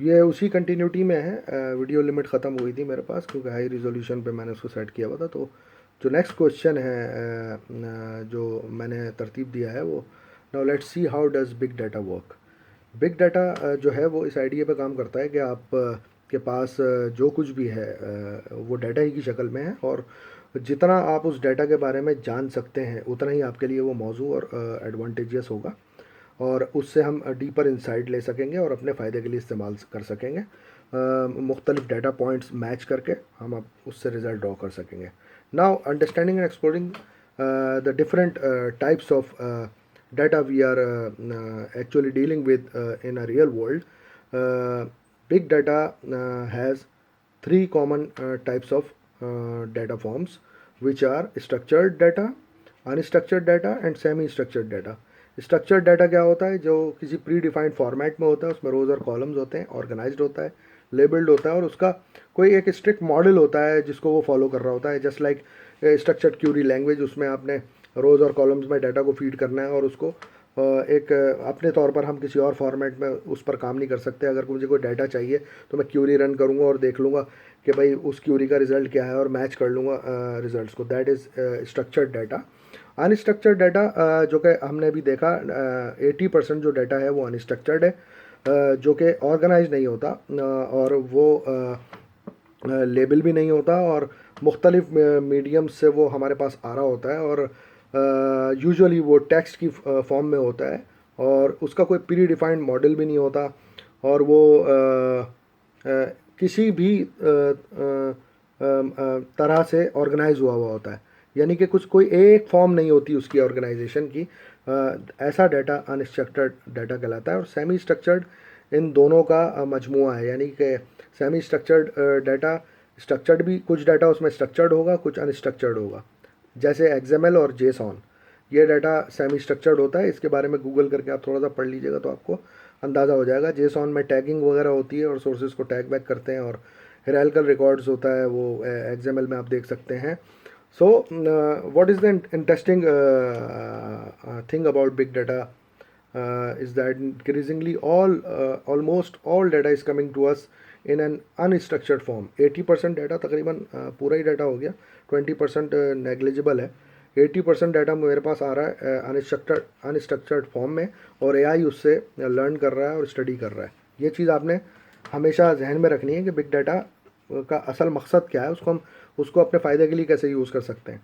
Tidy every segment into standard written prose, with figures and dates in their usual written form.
ये उसी कंटिन्यूटी में है। वीडियो लिमिट ख़त्म हुई थी मेरे पास क्योंकि हाई रिजोल्यूशन पे मैंने उसको सेट किया हुआ था। तो जो नेक्स्ट क्वेश्चन है जो मैंने तरतीब दिया है वो, now let's see how does big data work. Big data जो है वो इस आइडिया पे काम करता है कि आप के पास जो कुछ भी है वो डाटा ही की शक्ल में है, और जितना आप उस डाटा के बारे में जान सकते हैं उतना ही आपके लिए वो मौजू और एडवांटेजियस होगा, और उससे हम डीपर इंसाइट ले सकेंगे और अपने फ़ायदे के लिए इस्तेमाल कर सकेंगे। मुख्तलिफ डाटा पॉइंट्स मैच करके हम अब उससे रिज़ल्ट ड्रॉ कर सकेंगे। Now understanding and exploring the different types of data we are actually dealing with in a real world. Big data has three common types of data forms, which are structured data, unstructured data and semi structured data. Structured data क्या होता है? जो किसी pre defined format में होता है, उसमें रोज़ और कॉलम्स होते हैं, ऑर्गेनाइज्ड होता है, लेबल्ड होता है, और उसका कोई एक स्ट्रिक्ट मॉडल होता है जिसको वो फॉलो कर रहा होता है। Just like structured Curie language, उसमें आपने रोज़ और कॉलम्स में डाटा को फीड करना है और उसको एक अपने तौर पर हम किसी और फॉर्मेट में उस पर काम नहीं कर सकते। अगर मुझे कोई डाटा चाहिए तो मैं क्यूरी रन करूँगा और देख लूँगा कि भाई उस क्यूरी का रिज़ल्ट क्या है और मैच कर लूँगा रिजल्ट्स को। That is structured data. Unstructured data जो कि हमने अभी देखा 80% जो डाटा है वो अनस्ट्रक्चर्ड है, जो कि ऑर्गेनाइज नहीं होता और वो लेबल भी नहीं होता, और मुख्तलिफ मीडियम से वो हमारे पास आ रहा होता है, और यूजुअली वो टेक्स्ट की फॉर्म में होता है, और उसका कोई प्री डिफाइंड मॉडल भी नहीं होता, और वो किसी भी तरह से ऑर्गेनाइज हुआ हुआ होता है। यानी कि कुछ कोई एक फॉर्म नहीं होती उसकी ऑर्गेनाइजेशन की। ऐसा डाटा अनस्ट्रक्चर्ड डाटा कहलाता है। और सेमी स्ट्रक्चर्ड इन दोनों का मजमुआ है। यानी कि सेमी स्ट्रक्चर्ड डाटा, स्ट्रक्चर्ड भी, कुछ डाटा उसमें स्ट्रक्चर्ड होगा, कुछ अनस्ट्रक्चर्ड होगा, जैसे एक्सएमएल और जेसॉन। ये डाटा सेमी स्ट्रक्चर्ड होता है। इसके बारे में गूगल करके आप थोड़ा सा पढ़ लीजिएगा तो आपको अंदाज़ा हो जाएगा। जेसॉन में टैगिंग वगैरह होती है और सोर्सेज को टैग बैक करते हैं, और हेराल्कल रिकॉर्ड्स होता है वो एक्सएमएल में आप देख सकते हैं। So, what is the interesting thing about big data is that increasingly almost all data is coming to us in an unstructured form. 80% data तकरीबन पूरा ही डाटा हो गया, 20% नेग्लिजिबल है। 80% डाटा मेरे पास आ रहा है अनस्ट्रक्चर्ड फॉर्म में, और एआई उससे लर्न कर रहा है और स्टडी कर रहा है। ये चीज़ आपने हमेशा जहन में रखनी है कि बिग डाटा का असल मकसद क्या है, उसको अपने फ़ायदे के लिए कैसे यूज़ कर सकते हैं।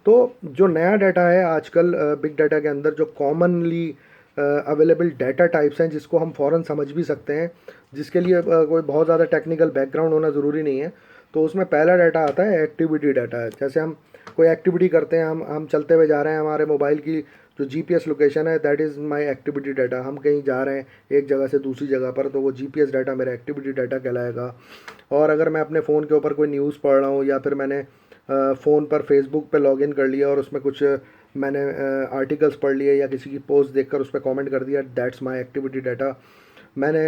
तो जो नया डाटा है आजकल बिग डाटा के अंदर, जो कॉमनली अवेलेबल डाटा टाइप्स हैं जिसको हम फ़ौरन समझ भी सकते हैं, जिसके लिए कोई बहुत ज़्यादा टेक्निकल बैकग्राउंड होना ज़रूरी नहीं है। तो उसमें पहला डाटा आता है एक्टिविटी डाटा। जैसे हम कोई एक्टिविटी करते हैं, हम चलते हुए जा रहे हैं, हमारे मोबाइल की जो जीपीएस लोकेशन है that is my activity data. हम कहीं जा रहे हैं एक जगह से दूसरी जगह पर, तो वो जीपीएस डाटा मेरा एक्टिविटी डाटा कहलाएगा। और अगर मैं अपने फ़ोन के ऊपर कोई न्यूज़ पढ़ रहा हूँ, या फिर मैंने फ़ोन पर फेसबुक पे लॉगिन कर लिया और उसमें कुछ मैंने आर्टिकल्स पढ़ लिए या किसी की पोस्ट देखकर उस पर कमेंट कर दिया, दैट्स माय एक्टिविटी डाटा। मैंने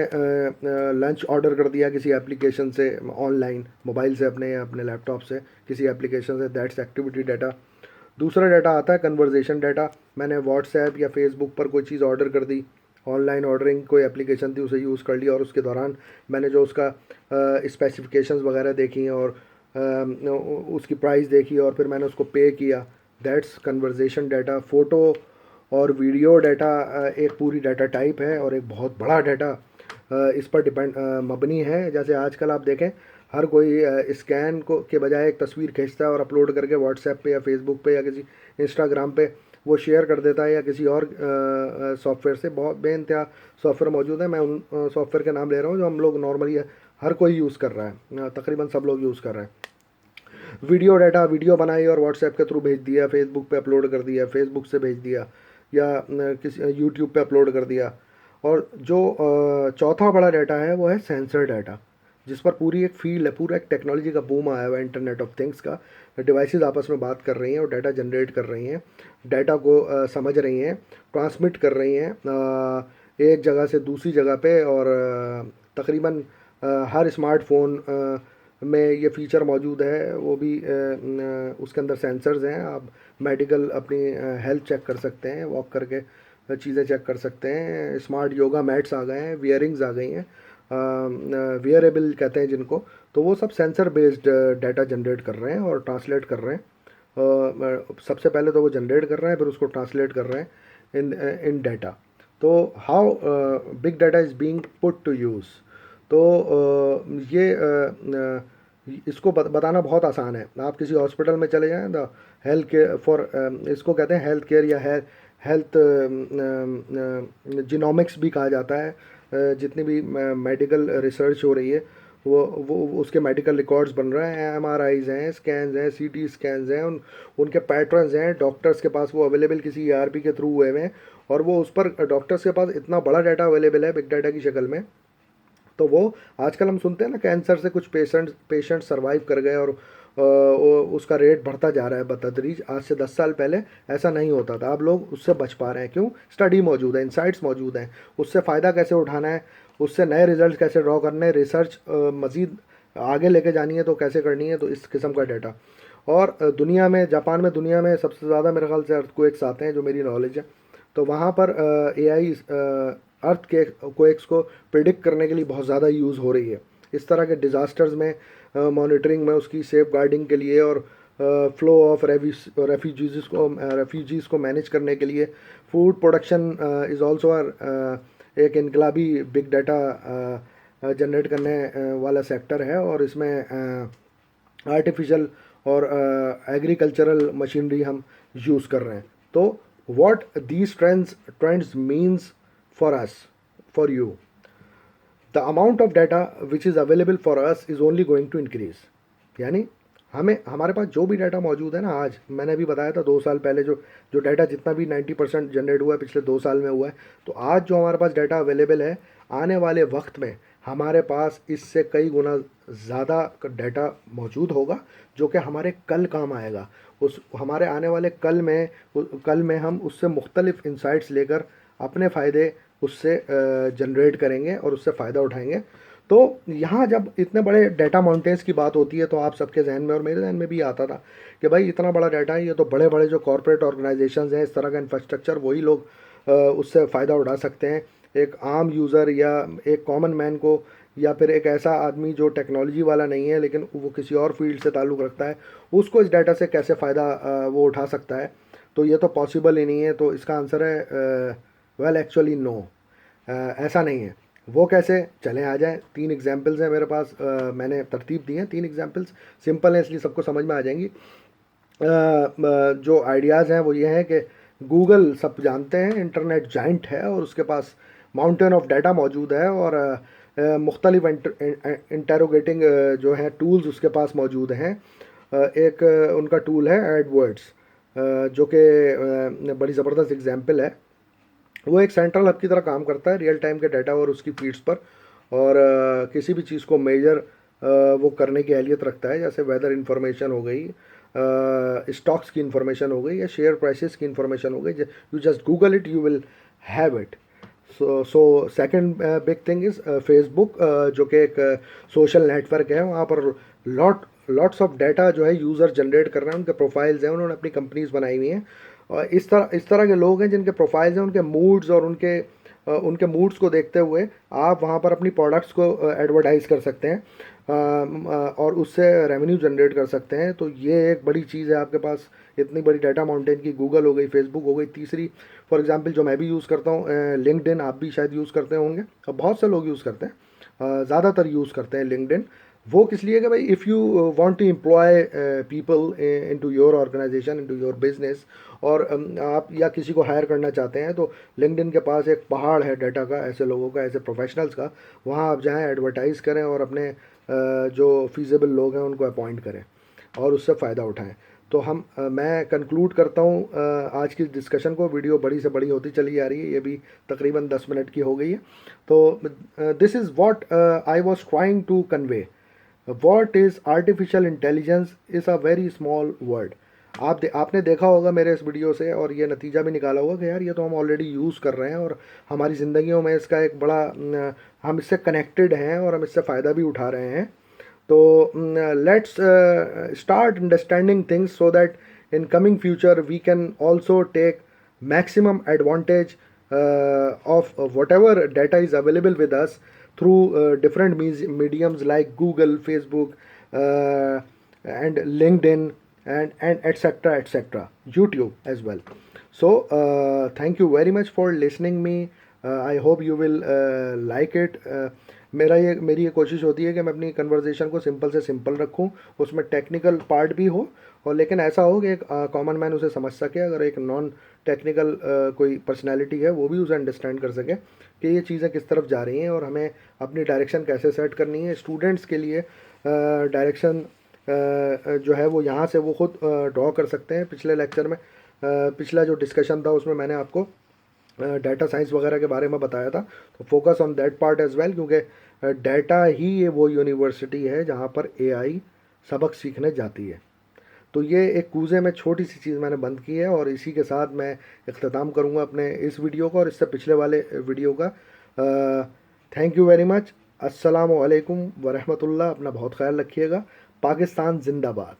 लंच ऑर्डर कर दिया किसी एप्लीकेशन से ऑनलाइन, मोबाइल से अपने या अपने लैपटॉप से किसी एप्लीकेशन से, दैट्स एक्टिविटी डाटा। दूसरा डाटा आता है कन्वर्जेशन डाटा। मैंने व्हाट्सएप या फेसबुक पर कोई चीज़ ऑर्डर कर दी, ऑनलाइन ऑर्डरिंग कोई एप्लीकेशन थी उसे यूज़ कर लिया, और उसके दौरान मैंने जो उसका स्पेसिफिकेशंस वगैरह देखी और उसकी प्राइस देखी और फिर मैंने उसको पे किया, दैट्स कन्वर्जेशन डाटा। फ़ोटो और वीडियो डाटा एक पूरी डाटा टाइप है और एक बहुत बड़ा डाटा इस पर डिपेंड मबनी है। जैसे आजकल आप देखें, हर कोई स्कैन को के बजाय एक तस्वीर खींचता है और अपलोड करके व्हाट्सएप पे या फेसबुक पे या किसी इंस्टाग्राम पे वो शेयर कर देता है, या किसी और सॉफ्टवेयर से। बहुत बेइंतहा सॉफ्टवेयर मौजूद है, मैं उन सॉफ्टवेयर के नाम ले रहा हूँ जो हम लोग नॉर्मली हर कोई यूज़ कर रहा है, तकरीबन सब लोग यूज़ कर रहे हैं। वीडियो डाटा, वीडियो बनाई और व्हाट्सएप के थ्रू भेज दिया, फेसबुक पे अपलोड कर दिया, फेसबुक से भेज दिया, या किसी यूट्यूब पे अपलोड कर दिया। और जो चौथा बड़ा डाटा है वो है सेंसर डाटा, जिस पर पूरी एक फील्ड है, पूरा एक टेक्नोलॉजी का बूम आया हुआ है इंटरनेट ऑफ थिंग्स का। डिवाइसेस आपस में बात कर रही हैं और डाटा जनरेट कर रही हैं, डाटा को समझ रही हैं, ट्रांसमिट कर रही हैं एक जगह से दूसरी जगह पे। और तकरीबन हर स्मार्टफोन में ये फ़ीचर मौजूद है, वो भी उसके अंदर सेंसर्स हैं। आप मेडिकल अपनी हेल्थ चेक कर सकते हैं, वॉक करके चीज़ें चेक कर सकते हैं। स्मार्ट योगा मैट्स आ गए हैं, वियरिंग्स आ गई हैं, वियरेबल कहते हैं जिनको, तो वो सब सेंसर बेस्ड डाटा जनरेट कर रहे हैं और ट्रांसलेट कर रहे हैं। सबसे पहले तो वो जनरेट कर रहे हैं, फिर उसको ट्रांसलेट कर रहे हैं इन डाटा। तो how big data is being put to use. तो ये इसको बताना बहुत आसान है। आप किसी हॉस्पिटल में चले जाएं, द हेल्थ केयर फॉर, इसको कहते हैं हेल्थ केयर या हेल्थ जिनोमिक्स भी कहा जाता है। जितनी भी मेडिकल रिसर्च हो रही है वो उसके मेडिकल रिकॉर्ड्स बन रहे हैं, एमआरआईज हैं, स्कैन्स हैं, सीटी स्कैन्स हैं, उनके पैटर्न्स हैं डॉक्टर्स के पास, वो अवेलेबल किसी ईआरपी के थ्रू हुए हैं, और वो उस पर डॉक्टर्स के पास इतना बड़ा डाटा अवेलेबल है बिग डाटा की शक्ल में। तो वो आजकल हम सुनते हैं ना, कैंसर से कुछ पेशेंट सर्वाइव कर गए और उसका रेट बढ़ता जा रहा है बतदरीज। आज से 10 साल पहले ऐसा नहीं होता था। अब लोग उससे बच पा रहे हैं, क्यों? स्टडी मौजूद है, इंसाइट्स मौजूद हैं, उससे फ़ायदा कैसे उठाना है, उससे नए रिजल्ट कैसे ड्रॉ करने हैं, रिसर्च मज़ीद आगे लेके जानी है तो कैसे करनी है, तो इस किस्म का डाटा। और दुनिया में, जापान में दुनिया में सबसे ज़्यादा मेरे ख्याल से अर्थक्वेक्स आते हैं, जो मेरी नॉलेज है। तो वहाँ पर एआई अर्थ के क्वेक्स को प्रिडिक्ट करने के लिए बहुत ज़्यादा यूज़ हो रही है। इस तरह के डिज़ास्टर्स में मॉनिटरिंग में, उसकी सेफ गार्डिंग के लिए, और फ्लो ऑफ रेफ्यूजीज़ को मैनेज करने के लिए। फूड प्रोडक्शन इज़ ऑल्सो एक इनकलाबी बिग डाटा जनरेट करने वाला सेक्टर है, और इसमें आर्टिफिशियल और एग्रीकल्चरल मशीनरी हम यूज़ कर रहे हैं। तो what these trends means for us, for you, the amount of data which is available for us is only going to increase। यानी हमारे पास जो भी डाटा मौजूद है ना, आज मैंने भी बताया था 2 साल पहले जो डाटा जितना भी 90% जनरेट हुआ है पिछले 2 साल में हुआ है, तो आज जो हमारे पास डाटा अवेलेबल है, आने वाले वक्त में हमारे पास इससे कई गुना ज़्यादा डाटा मौजूद होगा, जो कि हमारे कल काम आएगा। उस हमारे आने वाले कल में हम उससे मुख्तलिफ इंसाइट्स लेकर अपने फ़ायदे उससे जनरेट करेंगे और उससे फ़ायदा उठाएंगे। तो यहाँ जब इतने बड़े डाटा माउंटेन्स की बात होती है, तो आप सबके जहन में और मेरे जहन में भी आता था कि भाई इतना बड़ा डाटा है, ये तो बड़े बड़े जो कॉरपोरेट ऑर्गेनाइजेशंस हैं, इस तरह का इंफ्रास्ट्रक्चर, वही लोग उससे फ़ायदा उठा सकते हैं। एक आम यूज़र या एक कॉमन मैन को, या फिर एक ऐसा आदमी जो टेक्नोलॉजी वाला नहीं है लेकिन वो किसी और फील्ड से ताल्लुक़ रखता है, उसको इस डाटा से कैसे फ़ायदा वो उठा सकता है? तो ये तो पॉसिबल ही नहीं है। तो इसका आंसर है वेल एक्चुअली नो, ऐसा नहीं है। वो कैसे? चलें आ जाएं। 3 एग्जांपल्स हैं मेरे पास, मैंने तरतीब दी है। 3 एग्जांपल्स सिंपल हैं, इसलिए सबको समझ में आ जाएंगी। जो आइडियाज़ हैं वो ये हैं कि गूगल, सब जानते हैं, इंटरनेट जाइंट है और उसके पास माउंटेन ऑफ डाटा मौजूद है, और मुख्तलिफ इंटरोगेटिंग जो है टूल्स उसके पास मौजूद हैं। एक उनका टूल है एडवर्ड्स, जो कि बड़ी ज़बरदस्त एग्जांपल है। वो एक सेंट्रल हब की तरह काम करता है, रियल टाइम के डाटा और उसकी फीड्स पर, और किसी भी चीज़ को मेजर वो करने की अहलियत रखता है, जैसे वेदर इंफॉर्मेशन हो गई, स्टॉक्स की इंफॉर्मेशन हो गई, या शेयर प्राइसेस की इंफॉर्मेशन हो गई। You just Google it, you will have it. So second big thing is Facebook, जो कि एक सोशल नेटवर्क है। वहाँ पर लॉट्स ऑफ डाटा जो है यूज़र जनरेट कर रहे हैं, उनके प्रोफाइल्स हैं, उन्होंने अपनी कंपनीज बनाई हुई हैं, और इस तरह के लोग हैं जिनके प्रोफाइल्स हैं, उनके मूड्स और उनके मूड्स को देखते हुए आप वहाँ पर अपनी प्रोडक्ट्स को एडवर्टाइज़ कर सकते हैं, और उससे रेवेन्यू जनरेट कर सकते हैं। तो ये एक बड़ी चीज़ है आपके पास, इतनी बड़ी डाटा माउंटेन की। गूगल हो गई, फेसबुक हो गई। तीसरी फॉर एग्जांपल जो मैं भी यूज़ करता हूँ, लिंक्डइन, आप भी शायद यूज़ करते होंगे, और बहुत से लोग यूज़ करते हैं, ज़्यादातर यूज़ करते हैं लिंक्डइन। वो किस लिए कि भाई if you want to employ people into your organisation, into your business, और आप या किसी को हायर करना चाहते हैं, तो लिंक्डइन के पास एक पहाड़ है डाटा का, ऐसे लोगों का, ऐसे प्रोफेशनल्स का। वहाँ आप जाएँ, एडवर्टाइज़ करें, और अपने जो फीजेबल लोग हैं उनको अपॉइंट करें और उससे फ़ायदा उठाएं। तो मैं कंक्लूड करता हूँ आज की डिस्कशन को। वीडियो बड़ी से बड़ी होती चली जा रही है, ये भी तकरीबन 10 मिनट की हो गई है। तो this is what I was trying to convey. What is artificial intelligence is a very small word. आपने देखा होगा मेरे इस वीडियो से, और ये नतीजा भी निकाला होगा कि यार ये तो हम ऑलरेडी यूज़ कर रहे हैं, और हमारी ज़िंदगियों में इसका एक बड़ा हम इससे कनेक्टेड हैं और हम इससे फ़ायदा भी उठा रहे हैं। तो let's start understanding things so that in coming future we can also take maximum advantage of whatever data is available with us, through different mediums like Google, Facebook, and LinkedIn, and etc etc, YouTube as well. So thank you very much for listening me. I hope you will like it. मेरी ये कोशिश होती है कि मैं अपनी conversation को simple से सिंपल रखूं, उसमें टेक्निकल पार्ट भी हो, और लेकिन ऐसा हो कि एक कॉमन मैन उसे समझ सके, अगर एक नॉन टेक्निकल कोई पर्सनैलिटी है वो भी उसे अंडरस्टैंड कर सके कि ये चीज़ें किस तरफ जा रही हैं और हमें अपनी डायरेक्शन कैसे सेट करनी है। स्टूडेंट्स के लिए डायरेक्शन जो है वो यहाँ से वो खुद ड्रॉ कर सकते हैं। पिछले लेक्चर में पिछला जो डिस्कशन था उसमें मैंने आपको डाटा साइंस वगैरह के बारे में बताया था, तो focus on that part as well, क्योंकि डाटा ही ये वो यूनिवर्सिटी है जहाँ पर एआई सबक सीखने जाती है। तो ये एक कूज़े में छोटी सी चीज़ मैंने बंद की है, और इसी के साथ मैं इख्तिताम करूँगा अपने इस वीडियो का और इससे पिछले वाले वीडियो का। Thank you very much. अस्सलामु अलैकुम वरहमतुल्लाह। अपना बहुत ख्याल रखिएगा। पाकिस्तान जिंदाबाद।